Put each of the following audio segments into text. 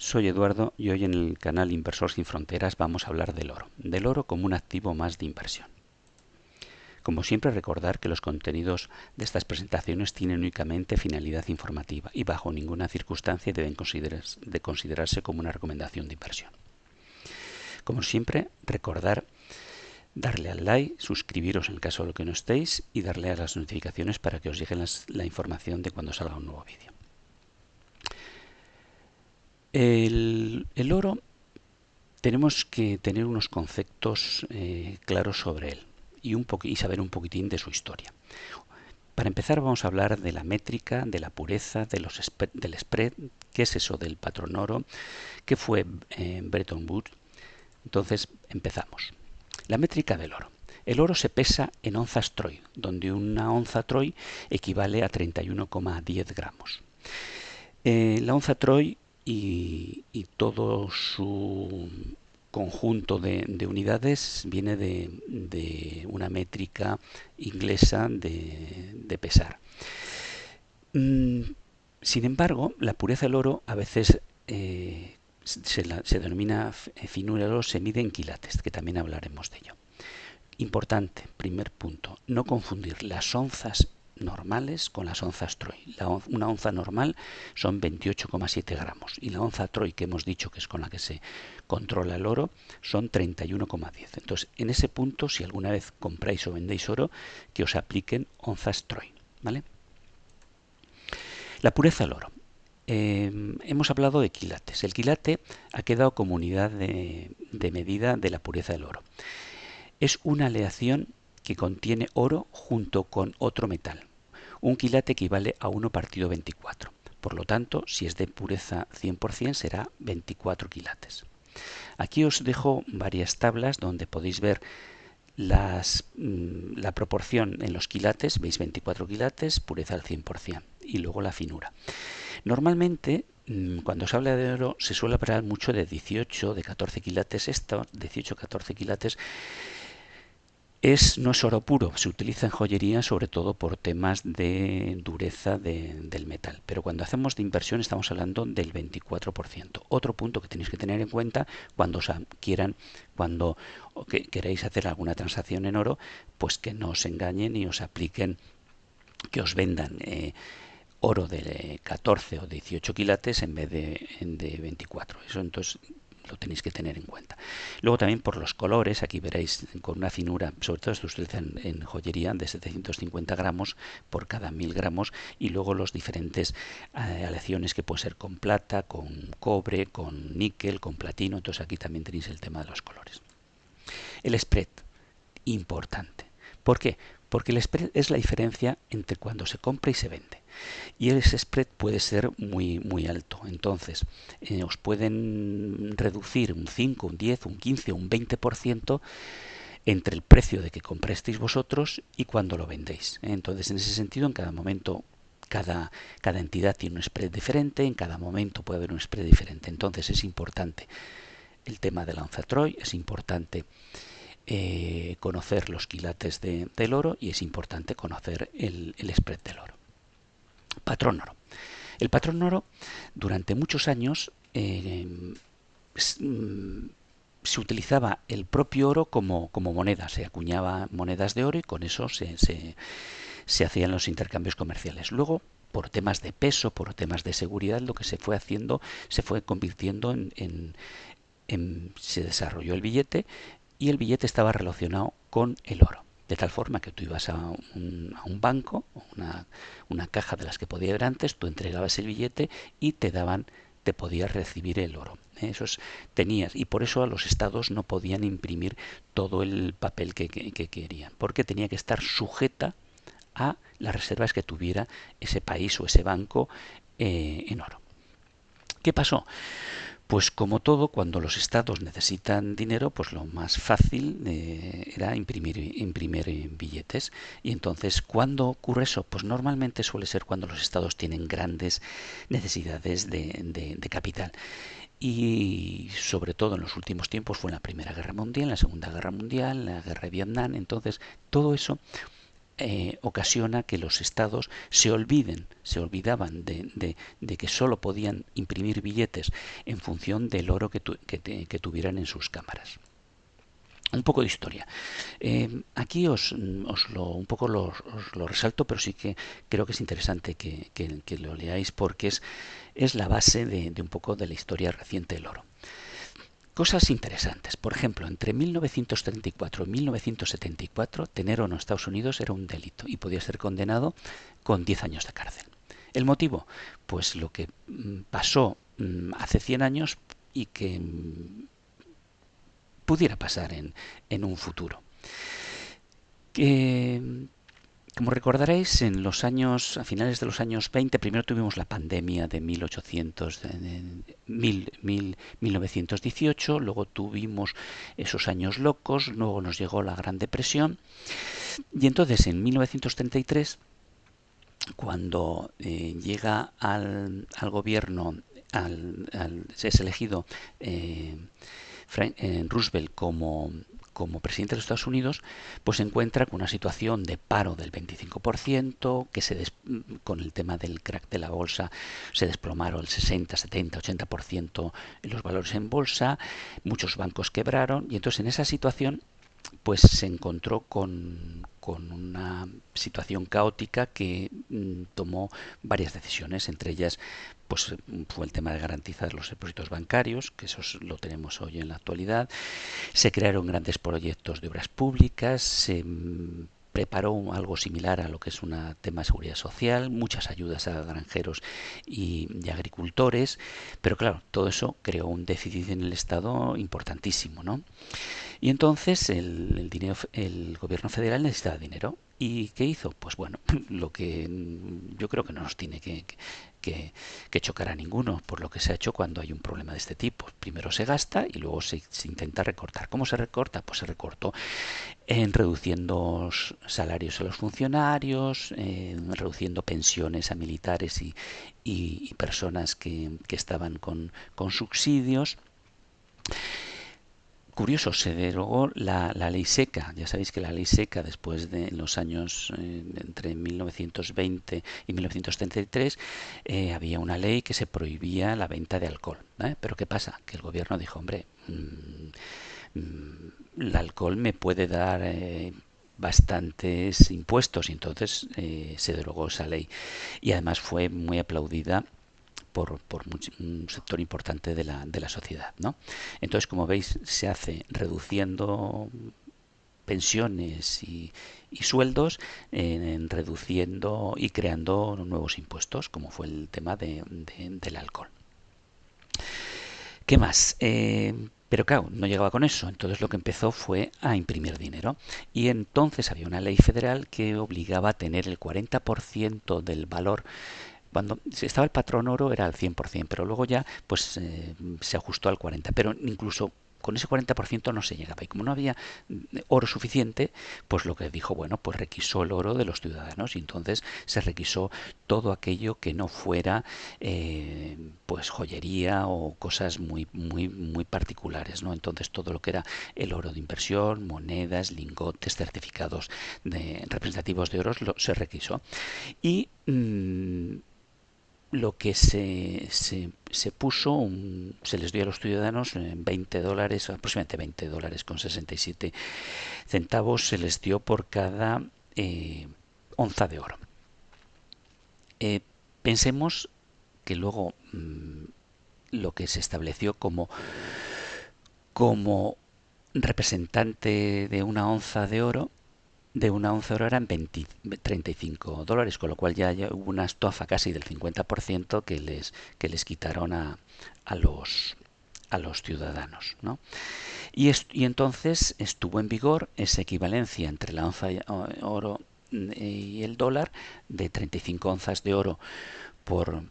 soy Eduardo y hoy en el canal Inversor Sin Fronteras vamos a hablar del oro como un activo más de inversión. Como siempre, recordar que los contenidos de estas presentaciones tienen únicamente finalidad informativa y bajo ninguna circunstancia deben considerarse como una recomendación de inversión. Como siempre, recordar darle al like, suscribiros en el caso de que no estéis y darle a las notificaciones para que os llegue la información de cuando salga un nuevo vídeo. El oro tenemos que tener unos conceptos claros sobre él y saber un poquitín de su historia. Para empezar vamos a hablar de la métrica, de la pureza, del spread, qué es eso del patrón oro, qué fue Bretton Woods. Entonces empezamos. La métrica del oro. El oro se pesa en onzas Troy, donde una onza Troy equivale a 31,10 gramos. La onza Troy y todo su conjunto de unidades viene de una métrica inglesa de pesar. Sin embargo, la pureza del oro a veces se denomina finura del oro, se mide en quilates, que también hablaremos de ello. Importante, primer punto, no confundir las onzas normales con las onzas Troy. Una onza normal son 28,7 gramos y la onza Troy, que hemos dicho que es con la que se controla el oro, son 31,10. Entonces, en ese punto, si alguna vez compráis o vendéis oro, que os apliquen onzas Troy, ¿vale? La pureza del oro. Hemos hablado de quilates. El quilate ha quedado como unidad de medida de la pureza del oro. Es una aleación que contiene oro junto con otro metal. Un quilate equivale a 1 partido 24. Por lo tanto, si es de pureza 100%, será 24 quilates. Aquí os dejo varias tablas donde podéis ver la proporción en los quilates. Veis 24 quilates, pureza al 100%. Y luego la finura. Normalmente, cuando se habla de oro, se suele hablar mucho de 18, de 14 quilates. Esto, 18-14 quilates, no es oro puro, se utiliza en joyería sobre todo por temas de dureza del metal. Pero cuando hacemos de inversión estamos hablando del 24%. Otro punto que tenéis que tener en cuenta cuando queréis hacer alguna transacción en oro, pues que no os engañen y os apliquen, que os vendan oro de 14 o 18 quilates en vez de 24. Eso entonces lo tenéis que tener en cuenta. Luego también por los colores, aquí veréis con una finura, sobre todo esto se utiliza en joyería, de 750 gramos por cada 1000 gramos, y luego los diferentes aleaciones que puede ser con plata, con cobre, con níquel, con platino. Entonces aquí también tenéis el tema de los colores. El spread, importante. ¿Por qué? Porque el spread es la diferencia entre cuando se compra y se vende. Y ese spread puede ser muy, muy alto. Entonces, os pueden reducir un 5, un 10, un 15 o un 20% entre el precio de que comprasteis vosotros y cuando lo vendéis. Entonces, en ese sentido, en cada momento, cada entidad tiene un spread diferente, en cada momento puede haber un spread diferente. Entonces, es importante el tema de la onza Troy, es importante conocer los quilates del oro y es importante conocer el spread del oro. Patrón oro. El patrón oro durante muchos años se utilizaba el propio oro como moneda, se acuñaba monedas de oro y con eso se hacían los intercambios comerciales. Luego, por temas de peso, por temas de seguridad, lo que se fue haciendo se fue convirtiendo se desarrolló el billete y el billete estaba relacionado con el oro. De tal forma que tú ibas a un banco, una caja de las que podía haber antes, tú entregabas el billete y te podías recibir el oro. Tenías, y por eso a los estados no podían imprimir todo el papel que querían, porque tenía que estar sujeta a las reservas que tuviera ese país o ese banco en oro. ¿Qué pasó? Pues como todo, cuando los estados necesitan dinero, pues lo más fácil era imprimir billetes. Y entonces, ¿cuándo ocurre eso? Pues normalmente suele ser cuando los estados tienen grandes necesidades de capital. Y sobre todo en los últimos tiempos fue en la Primera Guerra Mundial, en la Segunda Guerra Mundial, en la Guerra de Vietnam. Entonces, todo eso ocasiona que los estados se olvidaban de que solo podían imprimir billetes en función del oro que tuvieran en sus cámaras. Un poco de historia. Aquí un poco os lo resalto, pero sí que creo que es interesante que lo leáis porque es la base de un poco de la historia reciente del oro. Cosas interesantes. Por ejemplo, entre 1934 y 1974, tener oro en Estados Unidos era un delito y podía ser condenado con 10 años de cárcel. ¿El motivo? Pues lo que pasó hace 100 años y que pudiera pasar en un futuro. Como recordaréis, a finales de los años 20, primero tuvimos la pandemia de 1918, luego tuvimos esos años locos, luego nos llegó la Gran Depresión, y entonces en 1933, cuando llega al gobierno, es elegido Roosevelt como presidente de los Estados Unidos, pues se encuentra con una situación de paro del 25%, con el tema del crack de la bolsa se desplomaron el 60, 70, 80% los valores en bolsa, muchos bancos quebraron y entonces en esa situación pues se encontró con una situación caótica que tomó varias decisiones, entre ellas pues fue el tema de garantizar los depósitos bancarios, que eso lo tenemos hoy en la actualidad. Se crearon grandes proyectos de obras públicas, se preparó algo similar a lo que es un tema de seguridad social, muchas ayudas a granjeros y agricultores, pero claro, todo eso creó un déficit en el Estado importantísimo, ¿no? Y entonces el gobierno federal necesitaba dinero. ¿Y qué hizo? Pues bueno, lo que yo creo que no nos tiene que chocar a ninguno por lo que se ha hecho cuando hay un problema de este tipo. Primero se gasta y luego se intenta recortar. ¿Cómo se recorta? Pues se recortó en reduciendo salarios a los funcionarios, reduciendo pensiones a militares y personas que estaban con subsidios. Curioso, se derogó la ley seca. Ya sabéis que la ley seca, después de los años entre 1920 y 1933, había una ley que se prohibía la venta de alcohol. Pero ¿qué pasa? Que el gobierno dijo, hombre, el alcohol me puede dar bastantes impuestos y entonces se derogó esa ley. Y además fue muy aplaudida por un sector importante de la sociedad, ¿no? Entonces, como veis, se hace reduciendo pensiones y sueldos, reduciendo y creando nuevos impuestos, como fue el tema del alcohol. ¿Qué más? Pero claro, no llegaba con eso. Entonces lo que empezó fue a imprimir dinero. Y entonces había una ley federal que obligaba a tener el 40% del valor. Cuando estaba el patrón oro era al 100%, pero luego ya pues se ajustó al 40%. Pero incluso con ese 40% no se llegaba. Y como no había oro suficiente, pues lo que dijo, bueno, pues requisó el oro de los ciudadanos. Y entonces se requisó todo aquello que no fuera pues joyería o cosas muy particulares, ¿no? Entonces todo lo que era el oro de inversión, monedas, lingotes, certificados representativos de oro se requisó. Y lo que se puso, se les dio a los ciudadanos $20, aproximadamente $20 con 67 centavos, se les dio por cada onza de oro. Pensemos que luego lo que se estableció como representante de una onza de oro eran $35, con lo cual ya hubo una estofa casi del 50% que les quitaron a los ciudadanos, ¿no? Y entonces estuvo en vigor esa equivalencia entre la onza de oro y el dólar de 35 onzas de oro por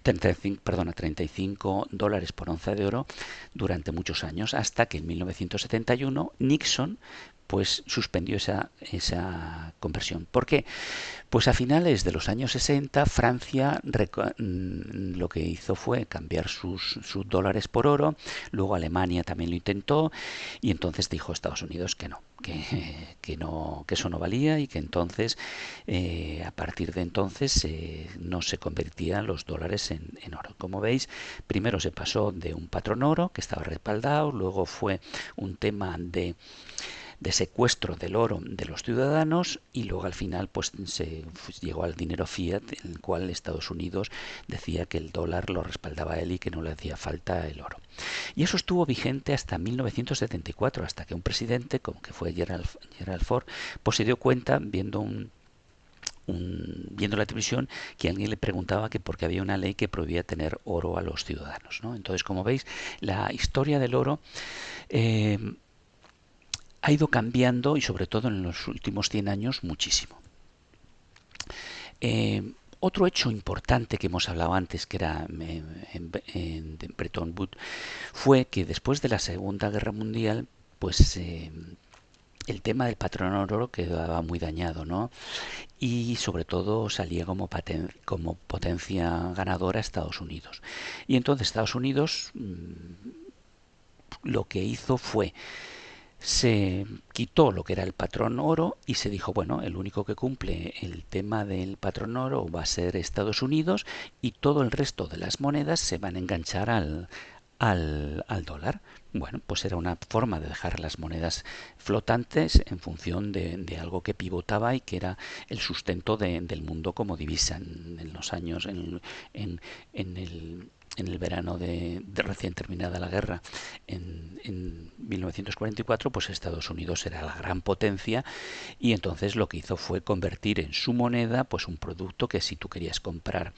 35 dólares por onza de oro durante muchos años, hasta que en 1971 Nixon pues suspendió esa conversión. ¿Por qué? Pues a finales de los años 60 Francia lo que hizo fue cambiar sus dólares por oro, luego Alemania también lo intentó y entonces dijo Estados Unidos que no, que no, que eso no valía y que entonces a partir de entonces no se convertían los dólares en oro. Como veis, primero se pasó de un patrón oro que estaba respaldado, luego fue un tema de secuestro del oro de los ciudadanos y luego al final pues se llegó al dinero fiat, en el cual Estados Unidos decía que el dólar lo respaldaba a él y que no le hacía falta el oro. Y eso estuvo vigente hasta 1974, hasta que un presidente, como que fue Gerald Ford, pues se dio cuenta viendo la televisión que alguien le preguntaba que por qué había una ley que prohibía tener oro a los ciudadanos, ¿no? Entonces, como veis, la historia del oro eh, ha ido cambiando y sobre todo en los últimos 100 años muchísimo. Otro hecho importante que hemos hablado antes, que era en Bretton Woods, fue que después de la Segunda Guerra Mundial, pues el tema del patrón oro quedaba muy dañado, ¿no? Y sobre todo salía como potencia ganadora Estados Unidos. Y entonces Estados Unidos lo que hizo fue se quitó lo que era el patrón oro y se dijo, bueno, el único que cumple el tema del patrón oro va a ser Estados Unidos y todo el resto de las monedas se van a enganchar al dólar. Bueno, pues era una forma de dejar las monedas flotantes en función de algo que pivotaba y que era el sustento del mundo como divisa en los años, en el verano de recién terminada la guerra en 1944, pues Estados Unidos era la gran potencia y entonces lo que hizo fue convertir en su moneda pues un producto que si tú querías comprar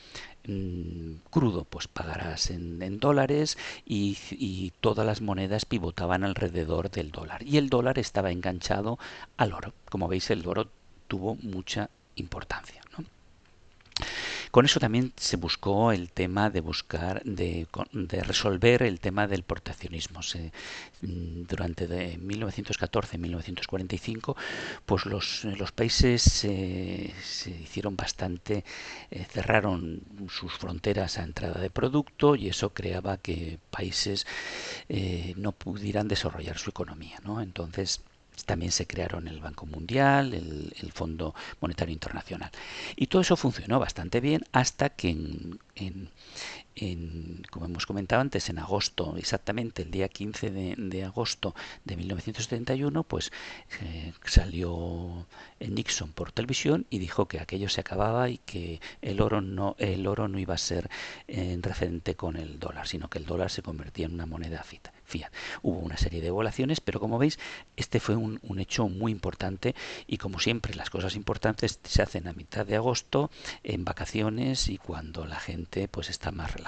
crudo pues pagarás en dólares y todas las monedas pivotaban alrededor del dólar y el dólar estaba enganchado al oro. Como veis, el oro tuvo mucha importancia, ¿no? Con eso también se buscó el tema de resolver el tema del proteccionismo. Durante de 1914 1945, pues los países se hicieron bastante, cerraron sus fronteras a entrada de producto y eso creaba que países no pudieran desarrollar su economía, ¿no? Entonces también se crearon el Banco Mundial, el Fondo Monetario Internacional. Y todo eso funcionó bastante bien hasta que como hemos comentado antes, en agosto, exactamente el día 15 de agosto de 1971, pues salió Nixon por televisión y dijo que aquello se acababa y que el oro no iba a ser referente con el dólar, sino que el dólar se convertía en una moneda fiat. Hubo una serie de evaluaciones, pero como veis, este fue un hecho muy importante y como siempre las cosas importantes se hacen a mitad de agosto, en vacaciones y cuando la gente pues está más relajada.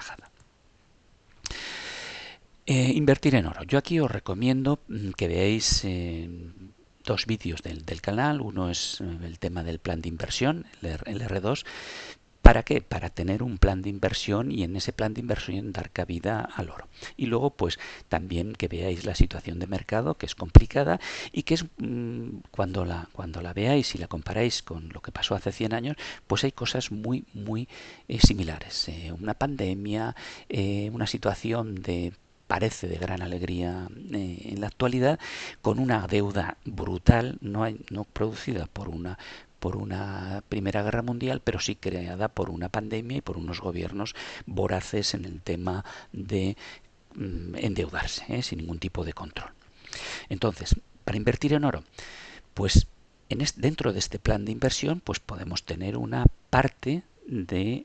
Invertir en oro. Yo aquí os recomiendo que veáis dos vídeos del canal. Uno es el tema del plan de inversión, el R2. ¿Para qué? Para tener un plan de inversión y en ese plan de inversión dar cabida al oro. Y luego, pues también que veáis la situación de mercado, que es complicada y que es cuando la veáis y la comparáis con lo que pasó hace 100 años, pues hay cosas muy, muy similares. Una pandemia, una situación parece de gran alegría en la actualidad, con una deuda brutal, no producida por una Primera Guerra Mundial, pero sí creada por una pandemia y por unos gobiernos voraces en el tema de endeudarse, sin ningún tipo de control. Entonces, para invertir en oro, pues dentro de este plan de inversión, pues podemos tener una parte de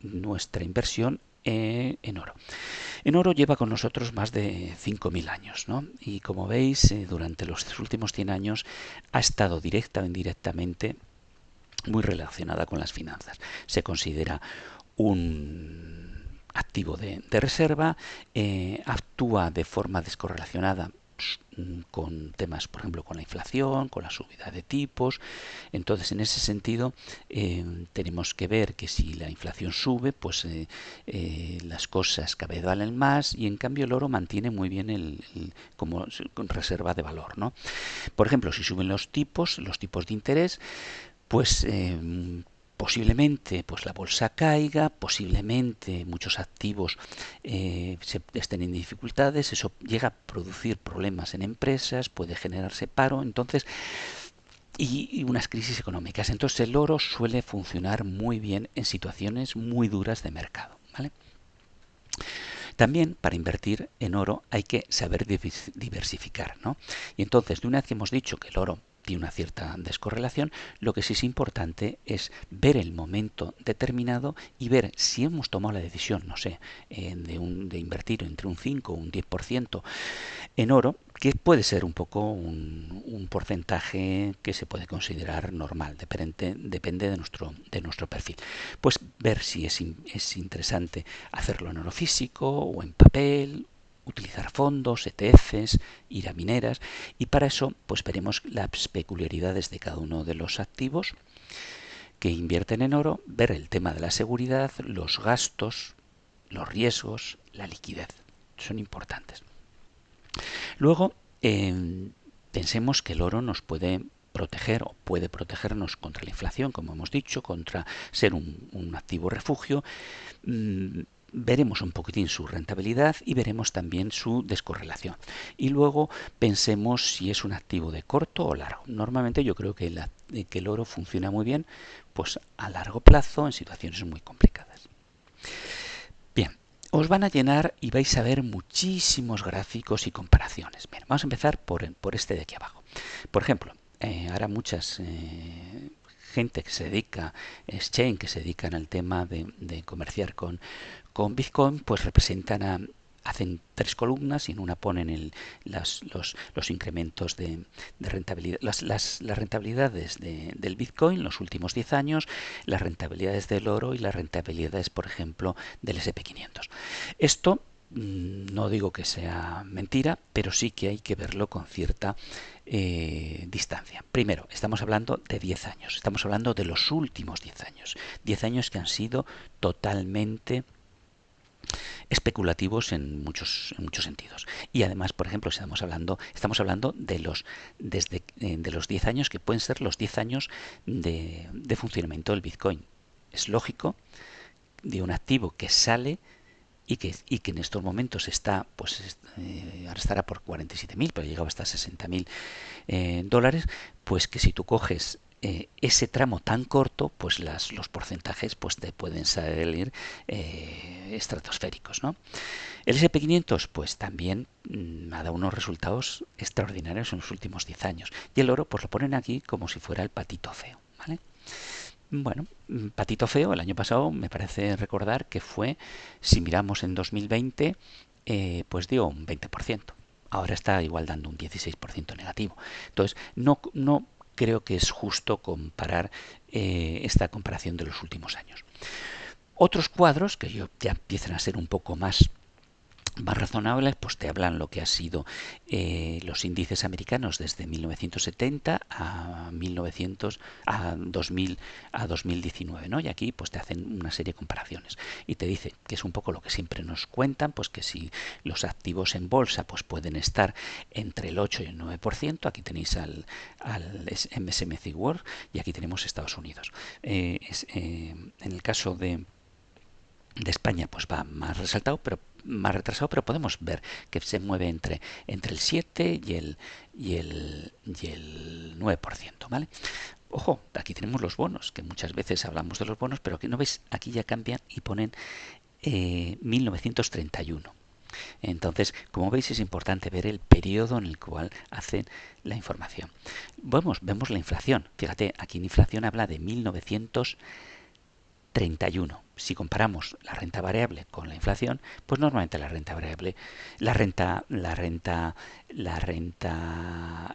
nuestra inversión en oro. En oro lleva con nosotros más de 5.000 años, ¿no? Y como veis, durante los últimos 100 años ha estado directa o indirectamente muy relacionada con las finanzas. Se considera un activo de reserva, actúa de forma descorrelacionada con temas, por ejemplo, con la inflación, con la subida de tipos. Entonces, en ese sentido, tenemos que ver que si la inflación sube, pues las cosas cada vez valen más, y en cambio el oro mantiene muy bien como reserva de valor, ¿no? Por ejemplo, si suben los tipos de interés, pues posiblemente pues la bolsa caiga, posiblemente muchos activos estén en dificultades, eso llega a producir problemas en empresas, puede generarse paro, entonces y unas crisis económicas. Entonces el oro suele funcionar muy bien en situaciones muy duras de mercado, ¿vale? También para invertir en oro hay que saber diversificar, ¿no? Y entonces, de una vez que hemos dicho que el oro tiene una cierta descorrelación, lo que sí es importante es ver el momento determinado y ver si hemos tomado la decisión, no sé, de invertir entre un 5 o un 10% en oro, que puede ser un poco un porcentaje que se puede considerar normal, depende de nuestro perfil. Pues ver si es interesante hacerlo en oro físico o en papel, utilizar fondos, ETFs, ir a mineras, y para eso pues veremos las peculiaridades de cada uno de los activos que invierten en oro, ver el tema de la seguridad, los gastos, los riesgos, la liquidez. Son importantes. Luego, pensemos que el oro nos puede proteger o puede protegernos contra la inflación, como hemos dicho, contra ser un activo refugio. Veremos un poquitín su rentabilidad y veremos también su descorrelación. Y luego pensemos si es un activo de corto o largo. Normalmente yo creo que el oro funciona muy bien pues a largo plazo en situaciones muy complicadas. Bien, os van a llenar y vais a ver muchísimos gráficos y comparaciones. Bien, vamos a empezar por este de aquí abajo. Por ejemplo, ahora muchas gente que se dedica, exchange, que se dedican al tema de comerciar con Bitcoin, pues hacen tres columnas y en una ponen los incrementos de rentabilidad, las rentabilidades del Bitcoin los últimos 10 años, las rentabilidades del oro y las rentabilidades, por ejemplo, del SP500. Esto no digo que sea mentira, pero sí que hay que verlo con cierta distancia. Primero, estamos hablando de 10 años, estamos hablando de los últimos 10 años que han sido totalmente especulativos en muchos sentidos. Y además, por ejemplo, estamos hablando de los 10 años que pueden ser los 10 años de funcionamiento del Bitcoin. Es lógico de un activo que sale y que en estos momentos está, pues ahora estará por 47.000, pero llegaba hasta 60.000 dólares, pues que si tú coges ese tramo tan corto, pues los porcentajes pues te pueden salir estratosféricos, ¿no? El SP500 pues también ha dado unos resultados extraordinarios en los últimos 10 años. Y el oro pues lo ponen aquí como si fuera el patito feo, ¿vale? Bueno, patito feo, el año pasado me parece recordar que fue, si miramos en 2020, pues dio un 20%. Ahora está igual dando un 16% negativo. Entonces, no creo que es justo comparar esta comparación de los últimos años. Otros cuadros que ya empiezan a ser un poco más razonables, pues te hablan lo que ha sido los índices americanos desde 1970 a 2019, ¿no? Y aquí pues te hacen una serie de comparaciones y te dice que es un poco lo que siempre nos cuentan, pues que si los activos en bolsa pues pueden estar entre el 8 y el 9%, aquí tenéis al MSCI World y aquí tenemos Estados Unidos. En el caso de España pues va más retrasado, pero podemos ver que se mueve entre el 7 y el 9%, ¿vale? Ojo, aquí tenemos los bonos, que muchas veces hablamos de los bonos, pero que no ves, aquí ya cambian y ponen 1931. Entonces, como veis, es importante ver el periodo en el cual hacen la información. Vemos la inflación. Fíjate, aquí en inflación habla de 1931. Si comparamos la renta variable con la inflación, pues normalmente la renta variable,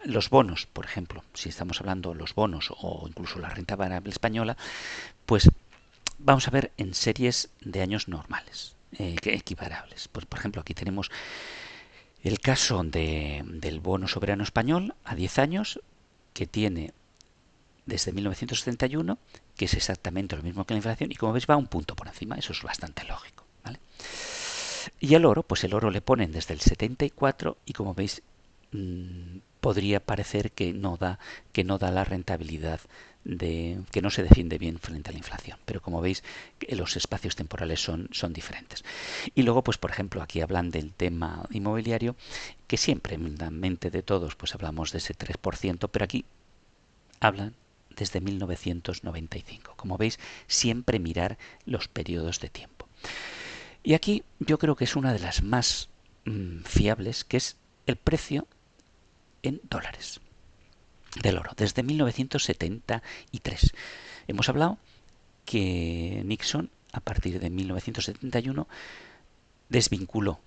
los bonos, por ejemplo, si estamos hablando de los bonos o incluso la renta variable española, pues vamos a ver en series de años normales, equiparables. Pues, por ejemplo, aquí tenemos El caso del bono soberano español a 10 años, que tiene desde 1971, que es exactamente lo mismo que la inflación, y como veis va un punto por encima, eso es bastante lógico, ¿vale? Y el oro, pues el oro le ponen desde el 74 y como veis podría parecer que no da la rentabilidad que no se defiende bien frente a la inflación, pero como veis los espacios temporales son diferentes. Y luego, pues por ejemplo, aquí hablan del tema inmobiliario, que siempre en la mente de todos pues hablamos de ese 3%, pero aquí hablan desde 1995. Como veis, siempre mirar los periodos de tiempo. Y aquí yo creo que es una de las más fiables, que es el precio en dólares del oro, desde 1973. Hemos hablado que Nixon, a partir de 1971, desvinculó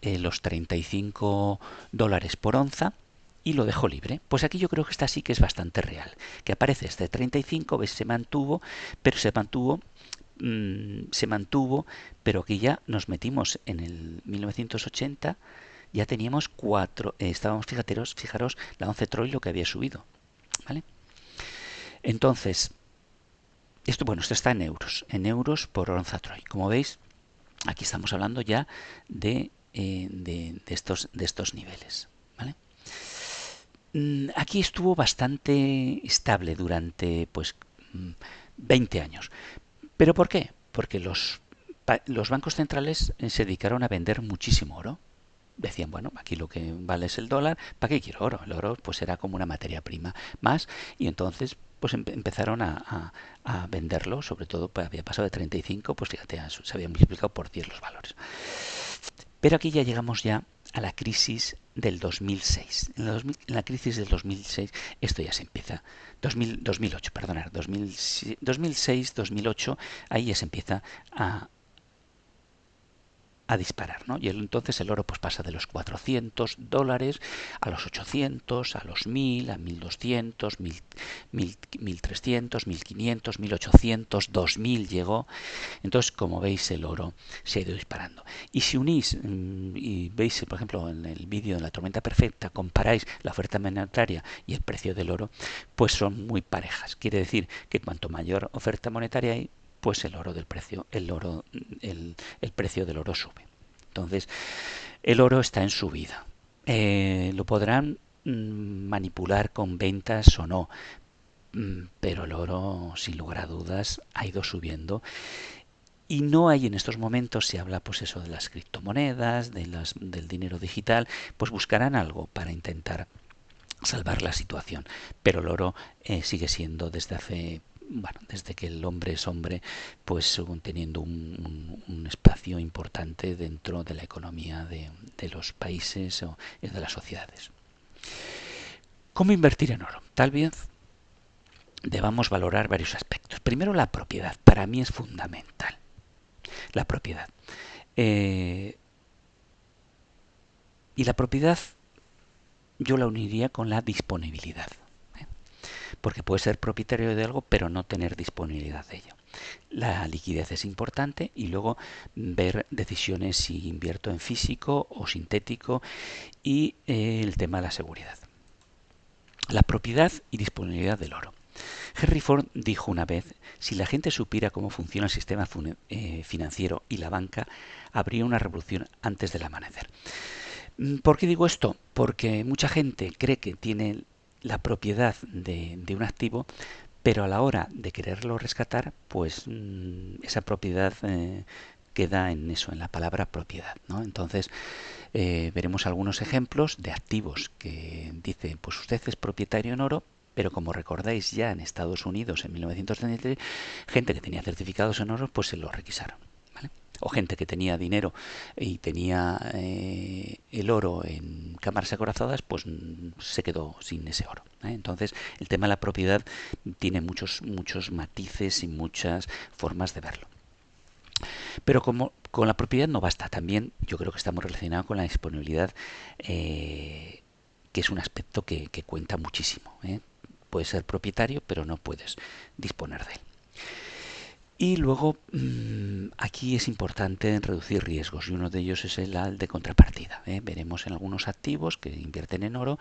los 35 dólares por onza y lo dejó libre. Pues aquí yo creo que esta sí que es bastante real. Que aparece este 35, ves, se mantuvo, pero se mantuvo, pero aquí ya nos metimos en el 1980, ya teníamos estábamos, fijaros, la 11 Troy lo que había subido, ¿vale? Entonces, esto está en euros por onza Troy. Como veis, aquí estamos hablando ya de estos niveles, ¿vale? Aquí estuvo bastante estable durante 20 años. ¿Pero por qué? Porque los bancos centrales se dedicaron a vender muchísimo oro. Decían, bueno, aquí lo que vale es el dólar, ¿para qué quiero oro? El oro pues era como una materia prima más y entonces pues empezaron a venderlo, sobre todo pues, había pasado de 35, pues fíjate, se había multiplicado por 10 los valores. Pero aquí ya llegamos ya a la crisis del 2006. En la crisis del 2006 esto ya se empieza. 2008, perdonar, 2006, 2008, ahí ya se empieza a disparar, ¿no? Y entonces el oro pues pasa de los 400 dólares a los 800, a los 1000, a 1200, 1300, 1500, 1800, 2000 llegó. Entonces, como veis, el oro se ha ido disparando. Y si unís y veis, por ejemplo, en el vídeo de la tormenta perfecta, comparáis la oferta monetaria y el precio del oro, pues son muy parejas. Quiere decir que cuanto mayor oferta monetaria hay, pues el precio del oro sube. Entonces, el oro está en subida. Lo podrán manipular con ventas o no, pero el oro, sin lugar a dudas, ha ido subiendo. Y no hay en estos momentos, se habla pues eso de las criptomonedas, del dinero digital, pues buscarán algo para intentar salvar la situación. Pero el oro sigue siendo desde que el hombre es hombre, pues teniendo un espacio importante dentro de la economía de los países o de las sociedades. ¿Cómo invertir en oro? Tal vez debamos valorar varios aspectos. Primero, la propiedad. Para mí es fundamental. La propiedad. Y la propiedad yo la uniría con la disponibilidad. Porque puede ser propietario de algo pero no tener disponibilidad de ello. La liquidez es importante y luego ver decisiones si invierto en físico o sintético y el tema de la seguridad. La propiedad y disponibilidad del oro. Henry Ford dijo una vez, si la gente supiera cómo funciona el sistema financiero y la banca, habría una revolución antes del amanecer. ¿Por qué digo esto? Porque mucha gente cree que tiene la propiedad de un activo, pero a la hora de quererlo rescatar, pues esa propiedad queda en eso, en la palabra propiedad, ¿no? Entonces veremos algunos ejemplos de activos que dicen, pues usted es propietario en oro, pero como recordáis ya en Estados Unidos en 1933, gente que tenía certificados en oro, pues se lo requisaron. ¿Vale? O gente que tenía dinero y tenía el oro en cámaras acorazadas, pues se quedó sin ese oro. Entonces, el tema de la propiedad tiene muchos matices y muchas formas de verlo. Pero como con la propiedad no basta, también yo creo que está muy relacionado con la disponibilidad, que es un aspecto que cuenta muchísimo. Puedes ser propietario, pero no puedes disponer de él. Y luego aquí es importante reducir riesgos y uno de ellos es el de contrapartida. Veremos en algunos activos que invierten en oro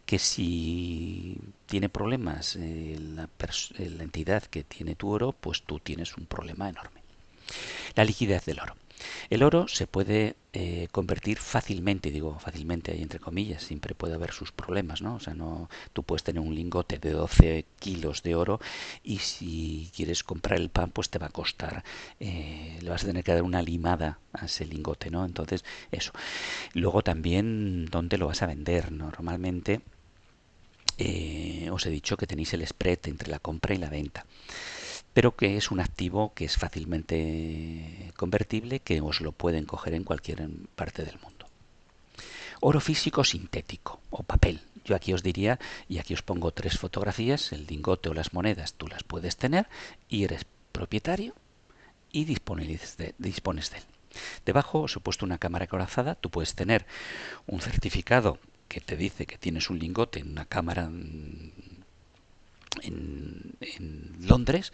que si tiene problemas la entidad que tiene tu oro, pues tú tienes un problema enorme. La liquidez del oro. El oro se puede convertir fácilmente, digo fácilmente ahí entre comillas, siempre puede haber sus problemas, ¿no? O sea, no, tú puedes tener un lingote de 12 kilos de oro y si quieres comprar el pan, pues te va a costar, le vas a tener que dar una limada a ese lingote, ¿no? Entonces, eso. Luego también, ¿dónde lo vas a vender? Normalmente, os he dicho que tenéis el spread entre la compra y la venta, pero que es un activo que es fácilmente convertible, que os lo pueden coger en cualquier parte del mundo. Oro físico sintético o papel. Yo aquí os diría, y aquí os pongo tres fotografías, el lingote o las monedas tú las puedes tener y eres propietario y dispones de él. Debajo os he puesto una cámara acorazada, tú puedes tener un certificado que te dice que tienes un lingote en una cámara en Londres,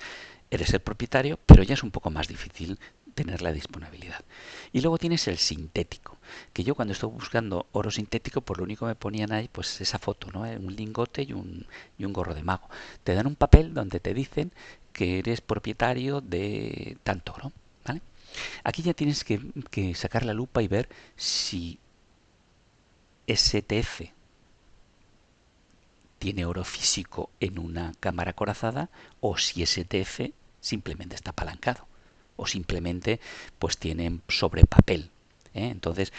eres el propietario, pero ya es un poco más difícil tener la disponibilidad. Y luego tienes el sintético, que yo cuando estoy buscando oro sintético, pues lo único que me ponían ahí, pues esa foto, ¿no? Un lingote y un gorro de mago. Te dan un papel donde te dicen que eres propietario de tanto oro, ¿vale? Aquí ya tienes que sacar la lupa y ver si STF tiene oro físico en una cámara acorazada o si STF simplemente está apalancado o simplemente pues tiene sobre papel. Entonces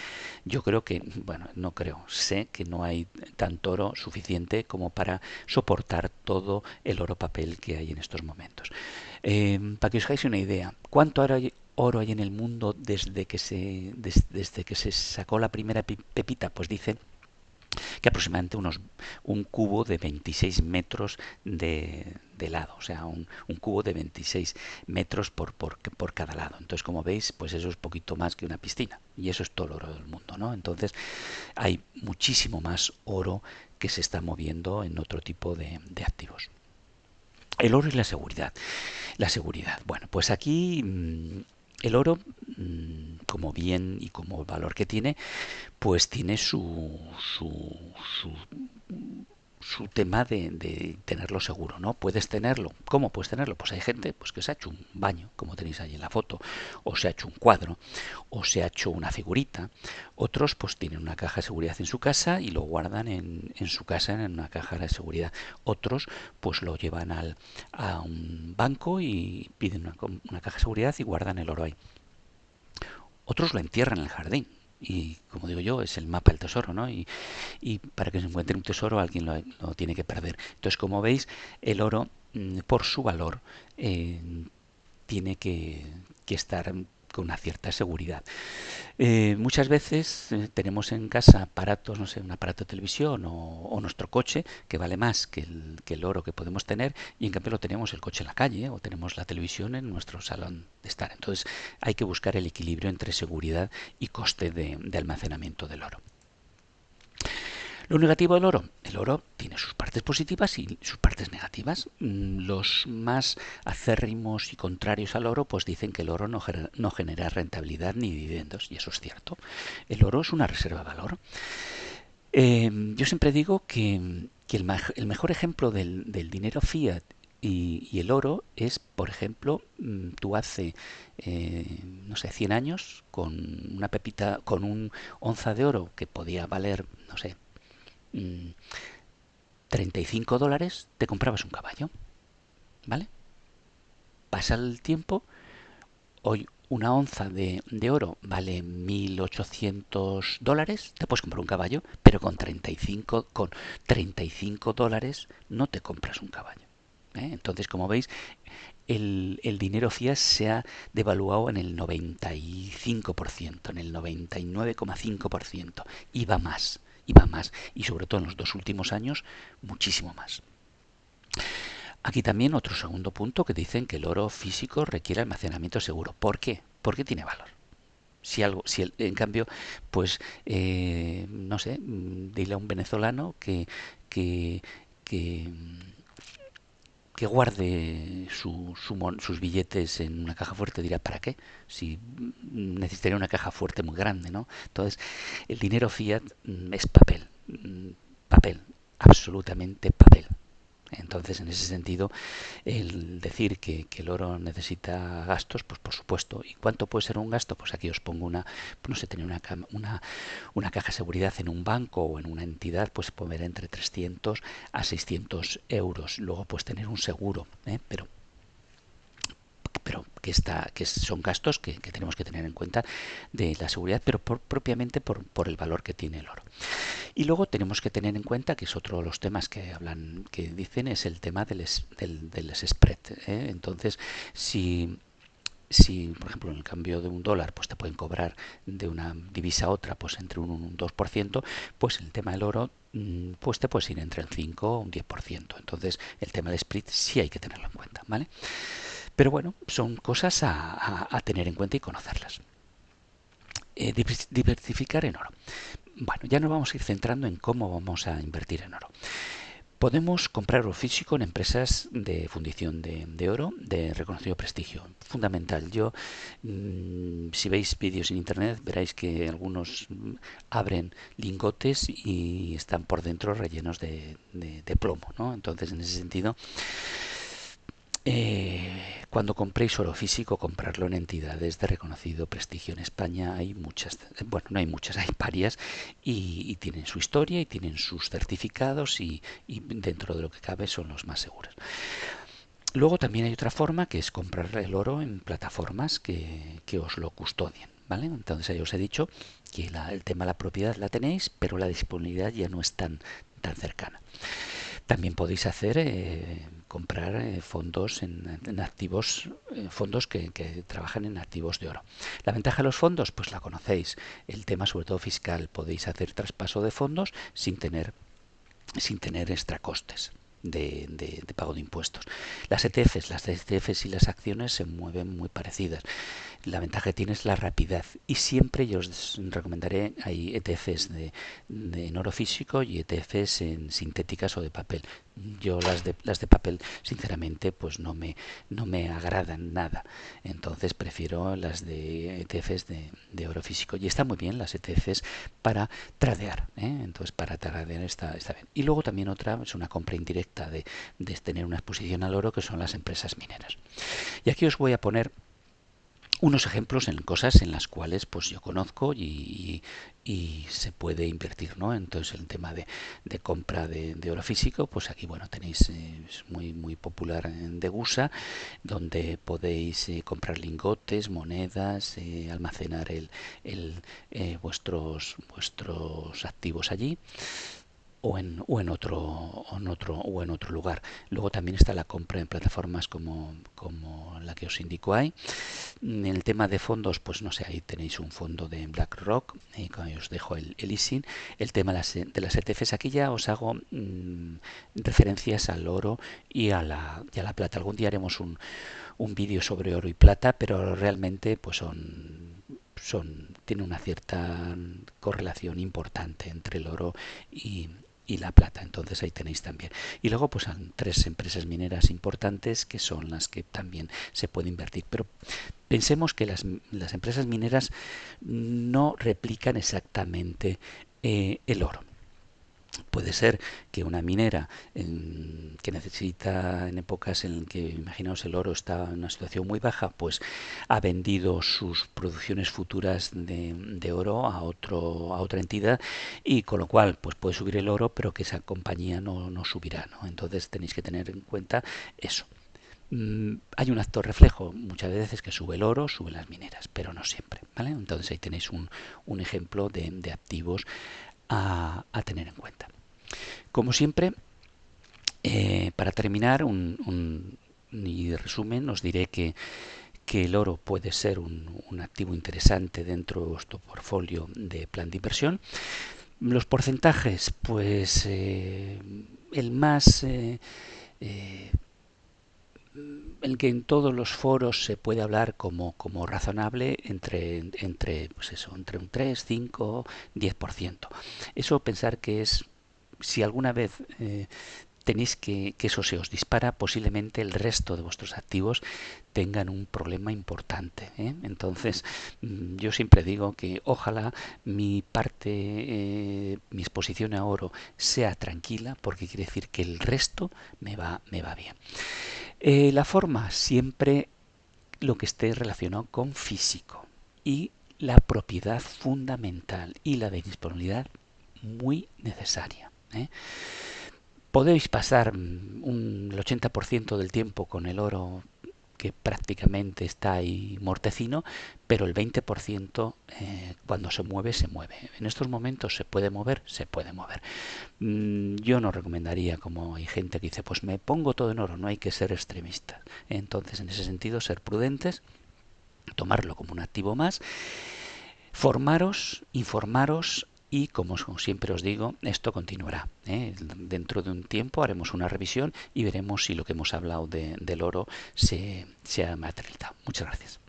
yo creo que, bueno, no creo, sé que no hay tanto oro suficiente como para soportar todo el oro papel que hay en estos momentos. Para que os hagáis una idea, ¿cuánto oro hay en el mundo desde que se sacó la primera pepita? Pues dicen que aproximadamente un cubo de 26 metros de lado, o sea, un cubo de 26 metros por cada lado. Entonces, como veis, pues eso es poquito más que una piscina, y eso es todo el oro del mundo, ¿no? Entonces, hay muchísimo más oro que se está moviendo en otro tipo de activos. El oro y la seguridad. La seguridad. Bueno, pues aquí el oro, como bien y como valor que tiene, pues tiene su, su tema de tenerlo seguro, ¿no? Puedes tenerlo. ¿Cómo puedes tenerlo? Pues hay gente pues, que se ha hecho un baño, como tenéis ahí en la foto, o se ha hecho un cuadro, o se ha hecho una figurita. Otros pues tienen una caja de seguridad en su casa y lo guardan en su casa en una caja de seguridad. Otros pues lo llevan a un banco y piden una caja de seguridad y guardan el oro ahí. Otros lo entierran en el jardín. Y como digo yo, es el mapa del tesoro, ¿no? Y para que se encuentre un tesoro alguien lo tiene que perder. Entonces, como veis, el oro, por su valor, eh, tiene que estar con una cierta seguridad. Muchas veces tenemos en casa aparatos, no sé, un aparato de televisión o nuestro coche que vale más que el oro que podemos tener y en cambio lo tenemos el coche en la calle o tenemos la televisión en nuestro salón de estar. Entonces hay que buscar el equilibrio entre seguridad y coste de almacenamiento del oro. Lo negativo del oro. El oro tiene sus partes positivas y sus partes negativas. Los más acérrimos y contrarios al oro pues dicen que el oro no genera rentabilidad ni dividendos y eso es cierto. El oro es una reserva de valor. Yo siempre digo que el mejor ejemplo del dinero fiat y el oro es, por ejemplo, tú hace, no sé, 100 años con una pepita, con un onza de oro que podía valer, no sé, mm, $35, te comprabas un caballo, ¿vale? Pasa el tiempo, hoy una onza de oro vale $1.800, te puedes comprar un caballo, pero con 35 dólares no te compras un caballo. Entonces, como veis, el dinero fiat se ha devaluado en el 95%, en el 99,5%, y va más, y va más, y sobre todo en los dos últimos años, muchísimo más. Aquí también otro segundo punto que dicen que el oro físico requiere almacenamiento seguro. ¿Por qué? Porque tiene valor. En cambio, pues, no sé, dile a un venezolano que, que guarde sus billetes en una caja fuerte. Dirá, ¿para qué? Si necesitaría una caja fuerte muy grande, ¿no? Entonces, el dinero fiat es papel, papel, absolutamente papel. Entonces, en ese sentido, el decir que el oro necesita gastos, pues por supuesto. ¿Y cuánto puede ser un gasto? Pues aquí os pongo no sé, tener una caja de seguridad en un banco o en una entidad, pues puede ver entre 300 a 600 euros. Luego pues tener un seguro, pero que son gastos que tenemos que tener en cuenta de la seguridad, pero propiamente por el valor que tiene el oro. Y luego tenemos que tener en cuenta, que es otro de los temas que dicen, es el tema del spread. Entonces, si por ejemplo en el cambio de un dólar pues te pueden cobrar de una divisa a otra pues entre un 2%, pues el tema del oro pues te puedes ir entre el 5 o un 10%. Entonces el tema del split sí hay que tenerlo en cuenta, ¿vale? Pero bueno, son cosas a tener en cuenta y conocerlas. Diversificar en oro. Bueno, ya nos vamos a ir centrando en cómo vamos a invertir en oro. Podemos comprar oro físico en empresas de fundición de oro de reconocido prestigio. Fundamental. Si veis vídeos en internet, veréis que algunos abren lingotes y están por dentro rellenos de plomo, ¿no? Entonces, en ese sentido, cuando compréis oro físico, comprarlo en entidades de reconocido prestigio. En España hay muchas, bueno, no hay muchas, hay varias y tienen su historia y tienen sus certificados y dentro de lo que cabe son los más seguros. Luego también hay otra forma que es comprar el oro en plataformas que os lo custodien, ¿vale? Entonces ahí os he dicho que el tema de la propiedad la tenéis, pero la disponibilidad ya no es tan cercana. También podéis hacer comprar fondos en activos, fondos que trabajan en activos de oro. La ventaja de los fondos, pues la conocéis. El tema sobre todo fiscal, podéis hacer traspaso de fondos sin tener extra costes de pago de impuestos. Las ETFs y las acciones se mueven muy parecidas. La ventaja que tiene es la rapidez y siempre yo os recomendaré, hay ETFs en oro físico y ETFs en sintéticas o de papel. Yo las de papel sinceramente pues no me agradan nada, entonces prefiero las de ETFs de oro físico y está muy bien las ETFs para tradear, entonces para tradear está bien. Y luego también otra es una compra indirecta de tener una exposición al oro, que son las empresas mineras. Y aquí os voy a poner unos ejemplos en cosas en las cuales pues yo conozco y se puede invertir, ¿no? Entonces el tema de compra de oro físico, pues aquí bueno tenéis es muy popular en Degusa, donde podéis comprar lingotes, monedas, almacenar vuestros activos allí o en otro lugar. Luego también está la compra en plataformas como la que os indico ahí. En el tema de fondos, pues no sé, ahí tenéis un fondo de BlackRock, os dejo el ISIN. El tema de las ETFs, aquí ya os hago referencias al oro y a la plata. Algún día haremos un vídeo sobre oro y plata, pero realmente pues tiene una cierta correlación importante entre el oro y la plata. Entonces ahí tenéis también. Y luego pues han tres empresas mineras importantes que son las que también se puede invertir. Pero pensemos que las empresas mineras no replican exactamente el oro. Puede ser que una minera que necesita en épocas en que, imaginaos, el oro está en una situación muy baja, pues ha vendido sus producciones futuras de oro a otra entidad y con lo cual pues puede subir el oro, pero que esa compañía no subirá, ¿no? Entonces tenéis que tener en cuenta eso. Hay un acto reflejo muchas veces que sube el oro, suben las mineras, pero no siempre, ¿vale? Entonces ahí tenéis un ejemplo de activos a tener en cuenta. Como siempre, para terminar, y de resumen, os diré que el oro puede ser un activo interesante dentro de vuestro portfolio de plan de inversión. Los porcentajes, pues el más el que en todos los foros se puede hablar como razonable pues eso, entre un 3 5 10%. Eso pensar que es, si alguna vez tenéis que eso se os dispara, posiblemente el resto de vuestros activos tengan un problema importante, ¿eh? Entonces, yo siempre digo que ojalá mi parte, mi exposición a oro sea tranquila, porque quiere decir que el resto me va bien. La forma, siempre lo que esté relacionado con físico, y la propiedad fundamental y la de disponibilidad muy necesaria, ¿eh? Podéis pasar el 80% del tiempo con el oro que prácticamente está ahí mortecino, pero el 20% cuando se mueve, se mueve. En estos momentos se puede mover, se puede mover. Yo no recomendaría, como hay gente que dice, pues me pongo todo en oro, no hay que ser extremista. Entonces, en ese sentido, ser prudentes, tomarlo como un activo más, formaros, informaros y, como siempre os digo, esto continuará, ¿eh? Dentro de un tiempo haremos una revisión y veremos si lo que hemos hablado del oro se ha materializado. Muchas gracias.